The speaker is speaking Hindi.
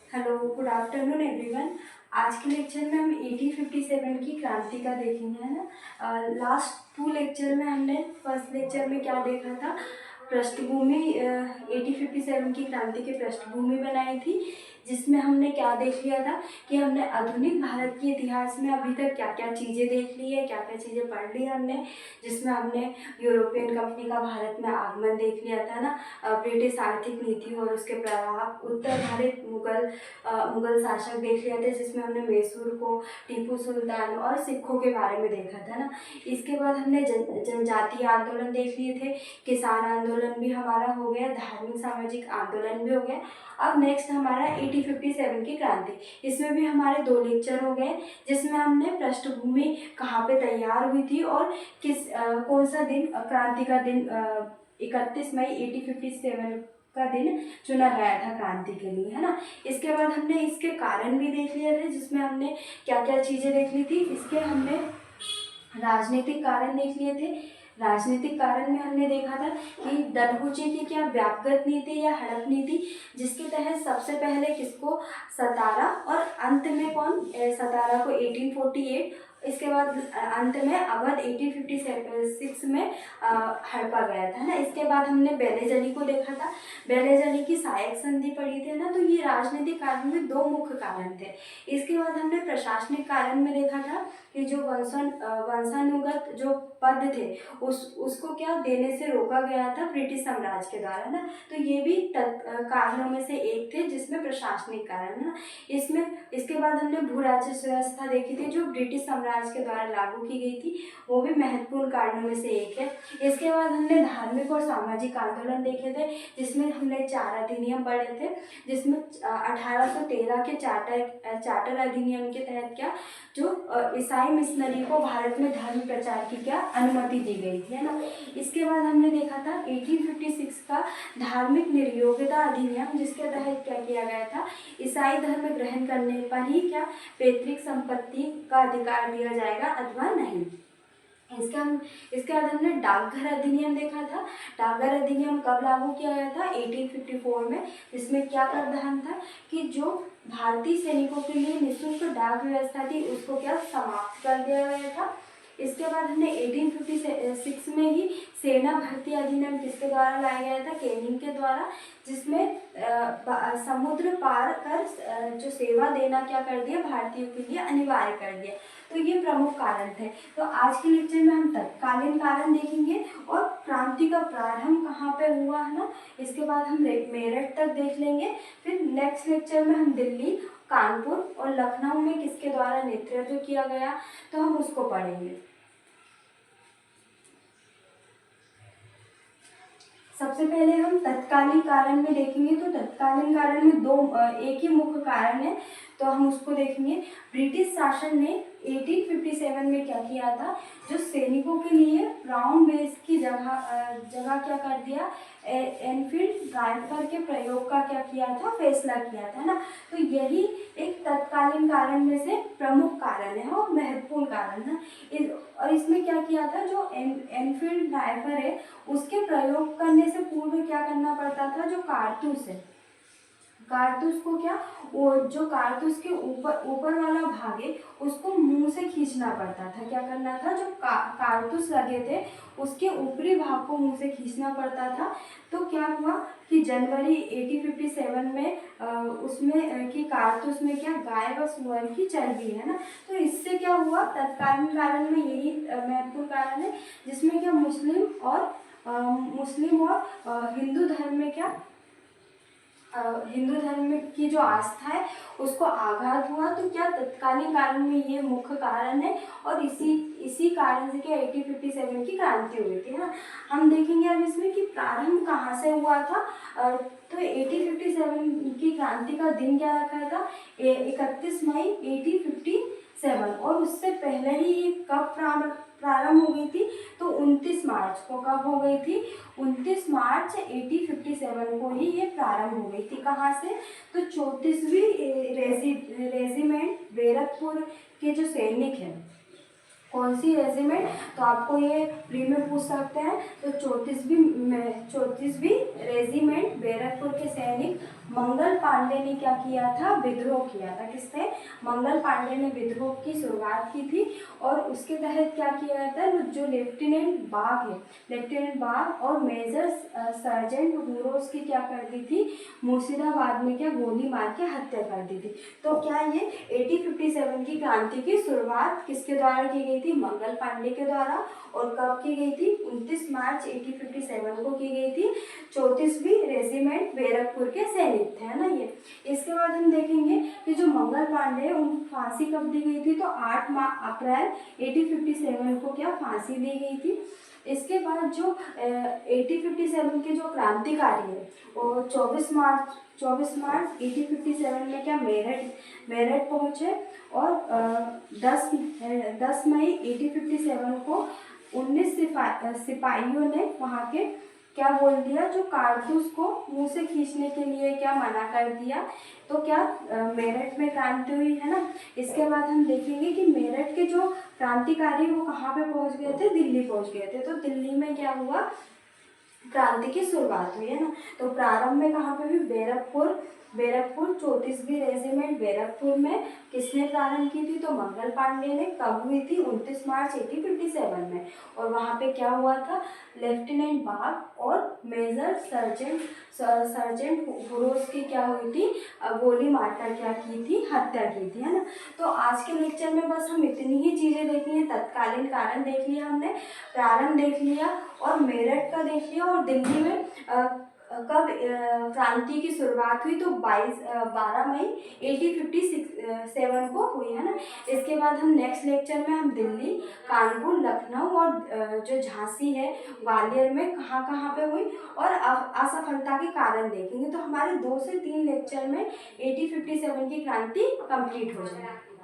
Hello, good afternoon everyone. आज के लेक्चर में हम 1857 की क्रांति का देखेंगे, है ना। लास्ट टू लेक्चर में हमने फर्स्ट लेक्चर में क्या देखा था, पृष्ठभूमि 1857 की क्रांति की पृष्ठभूमि बनाई थी, जिसमें हमने क्या देख लिया था कि हमने आधुनिक भारत के इतिहास में अभी तक क्या क्या चीज़ें देख ली है, क्या क्या चीज़ें पढ़ ली हमने। जिसमें हमने यूरोपियन कंपनी का भारत में आगमन देख लिया था ना, ब्रिटिश आर्थिक नीति और उसके प्रभाव, उत्तर भारत मुगल शासक देख लिया था, जिसमें हमने मैसूर को, टीपू सुल्तान और सिखों के बारे में देखा था ना। इसके बाद हमने जनजातीय आंदोलन देख लिए थे, किसान आंदोलन भी हमारा हो गया, धार्मिक सामाजिक आंदोलन भी हो गया। अब नेक्स्ट हमारा 1857 की क्रांति, इसमें भी हमारे 2 लेक्चर हो गए, जिसमें हमने पृष्ठभूमि कहाँ पे तैयार हुई थी और कौन सा दिन, क्रांति का दिन 31 मई 1857 का दिन चुना गया था क्रांति के लिए, है ना। इसके बाद हमने इसके कारण भी देख लिए थे, जिसमें हमने क्या क्या चीज़ें देख ली थी। इसके हमने राजनीतिक कारण देख लिए थे। राजनीतिक कारण में हमने देखा था कि डलहौजी की क्या व्यापक नीति या हड़प नीति, जिसके तहत सबसे पहले किसको, सतारा, और अंत में कौन, सतारा को 1848, इसके बाद अंत में अवध 1856 में हड़पा गया था ना। इसके बाद हमने बेलेजली को देखा था, बेलेजली की सहायक संधि पढ़ी थी ना। तो ये राजनीतिक कारण में 2 मुख्य कारण थे। इसके बाद हमने प्रशासनिक कारण में देखा था कि जो वंशानुगत जो पद थे उसको क्या देने से रोका गया था ब्रिटिश साम्राज्य के द्वारा ना। तो ये भी कारणों में से एक थे, जिसमें प्रशासनिक कारण है ना। इसमें इसके बाद हमने भू राजस्व व्यवस्था देखी थी, जो ब्रिटिश साम्राज्य के द्वारा लागू की गई थी, वो भी महत्वपूर्ण कारणों में से एक है। इसके बाद हमने धार्मिक और सामाजिक आंदोलन देखे थे, जिसमें हमने 4 अधिनियम पढ़े थे, जिसमें 1813 के चार्टर अधिनियम के तहत क्या, जो ईसाई मिशनरी को भारत में धर्म प्रचार की क्या अनुमति दी गई थी, है ना। इसके बाद हमने देखा था 1856 का धार्मिक निर्योग्यता अधिनियम, जिसके तहत क्या किया गया था, ईसाई धर्म ग्रहण करने पर ही क्या पैतृक संपत्ति का अधिकार दिया जाएगा अथवा नहीं। इसके बाद हमने डाकघर अधिनियम देखा था। डाकघर अधिनियम कब लागू किया गया था, 1854 में। इसमें क्या प्रावधान था कि जो भारतीय सैनिकों के लिए निःशुल्क डाक व्यवस्था थी, उसको क्या समाप्त कर दिया गया था। इसके बाद हमने 1856 में ही सेना भर्ती अधिनियम किसके द्वारा लाया गया था, कैनिंग के द्वारा, जिसमें समुद्र पार कर जो सेवा देना क्या कर दिया, भारतीयों के लिए अनिवार्य कर दिया। तो ये प्रमुख कारण थे। तो आज के लेक्चर में हम तत्कालीन कारण देखेंगे और क्रांति का प्रारंभ कहाँ पे हुआ, है ना। इसके बाद हम मेरठ तक देख लेंगे। फिर नेक्स्ट लेक्चर में हम दिल्ली, कानपुर और लखनऊ में किसके द्वारा नेतृत्व किया गया, तो हम उसको पढ़ेंगे। सबसे पहले हम तत्कालीन कारण में देखेंगे। तो तत्कालीन कारण में एक ही मुख्य कारण है, तो हम उसको देखेंगे। ब्रिटिश शासन ने 1857 में क्या किया था, जो सैनिकों के लिए ब्राउन बेस की जगह क्या कर दिया, एनफील्ड राइफल के प्रयोग का क्या किया था, फैसला किया था ना। तो यही एक तत्कालीन कारण में से प्रमुख कारण है और महत्वपूर्ण कारण है। और इसमें क्या किया था, जो एनफील्ड राइफल है उसके प्रयोग करने से पूर्व क्या करना पड़ता था, जो कारतूस है, कारतूस को क्या, वो जो कारतूस के ऊपर वाला भाग है उसको मुंह से खींचना पड़ता था। क्या करना था, जो कारतूस लगे थे उसके ऊपरी भाग को मुंह से खींचना पड़ता था। तो क्या हुआ कि जनवरी 1857 में उसमें कि कारतूस में क्या, गाय व सुअर की चर्बी है ना। तो इससे क्या हुआ, तत्कालीन कारण में यही महत्वपूर्ण कारण है, जिसमें क्या मुस्लिम और हिंदू धर्म में क्या, हिंदू धर्म की जो आस्था है उसको आघात हुआ। तो क्या तत्कालीन कारण में ये मुख्य कारण है, और इसी कारण से क्या 1857 की क्रांति हुई थी ना। हम देखेंगे अब इसमें कि प्रारंभ कहाँ से हुआ था। तो 1857 की क्रांति का दिन क्या रखा था, 31 मई 1857, और उससे पहले ही ये कब प्रारंभ हो गई थी, तो 29 मार्च को। कब हो गई थी, 29 मार्च 1857 को ही ये प्रारंभ हो गई थी। कहाँ से, तो 34वीं रेजिमेंट बैरकपुर के जो सैनिक हैं, कौन सी रेजिमेंट, तो आपको ये प्री में पूछ सकते हैं। तो 34वीं रेजिमेंट बैरकपुर के सैनिक मंगल पांडे ने क्या किया था, विद्रोह किया था। किसने, मंगल पांडे ने विद्रोह की शुरुआत की थी और उसके तहत क्या किया जाता है, जो लेफ्टिनेंट बाग है, लेफ्टिनेंट बाग और मेजर सर्जेंट हुरोस की क्या कर दी थी, मुर्शिदाबाद में क्या गोली मार के हत्या कर दी थी। तो क्या ये 1857 की क्रांति की शुरुआत किसके द्वारा की गई थी, मंगल पांडे के द्वारा। और कब की गई थी, 29 मार्च 1857 को की गई थी। 34वीं रेजिमेंट बैरकपुर के सैनिक थे, है ना ये। इसके बाद हम देखेंगे कि जो मंगल पांडे है उनको फांसी कब दी गई थी, तो 8 अप्रैल 1857 को क्या फांसी दी गई थी। इसके बाद जो 1857 के जो क्रांतिकारी है वो 24 मार्च 1857 में क्या मेरठ पहुँचे और 10 मई 1857 को 19 सिपाहियों ने वहाँ के क्या बोल दिया, जो कारतूस को मुंह से खींचने के लिए क्या मना कर दिया। तो क्या मेरठ में क्रांति हुई, है ना। इसके बाद हम देखेंगे कि मेरठ के जो क्रांतिकारी वो कहाँ पे पहुँच गए थे, दिल्ली पहुँच गए थे। तो दिल्ली में क्या हुआ, क्रांति की शुरुआत हुई, है ना। तो प्रारंभ में कहाँ पे हुई, बैरकपुर 34वीं रेजिमेंट बैरकपुर में किसने प्रारंभ की थी, तो मंगल पांडे ने। कब हुई थी, 29 मार्च 1857 में। और वहाँ पे क्या हुआ था, लेफ्टिनेंट बाग और मेजर सर्जेंट हुरोस की क्या हुई थी, गोली मारकर क्या की थी, हत्या की थी, है ना। तो आज के लेक्चर में बस हम इतनी ही चीज़ें देखी हैं। तत्कालीन कारण देख लिया हमने, प्रारंभ देख लिया और मेरठ का देख लिया, और दिल्ली में कब क्रांति की शुरुआत हुई, तो 12 मई 1857 को हुई, है ना। इसके बाद हम नेक्स्ट लेक्चर में हम दिल्ली, कानपुर, लखनऊ और जो झांसी है, ग्वालियर में कहाँ कहाँ पे हुई और असफलता के कारण देखेंगे। तो हमारे 2 से 3 लेक्चर में 1857 की क्रांति कंप्लीट हो जाएगी।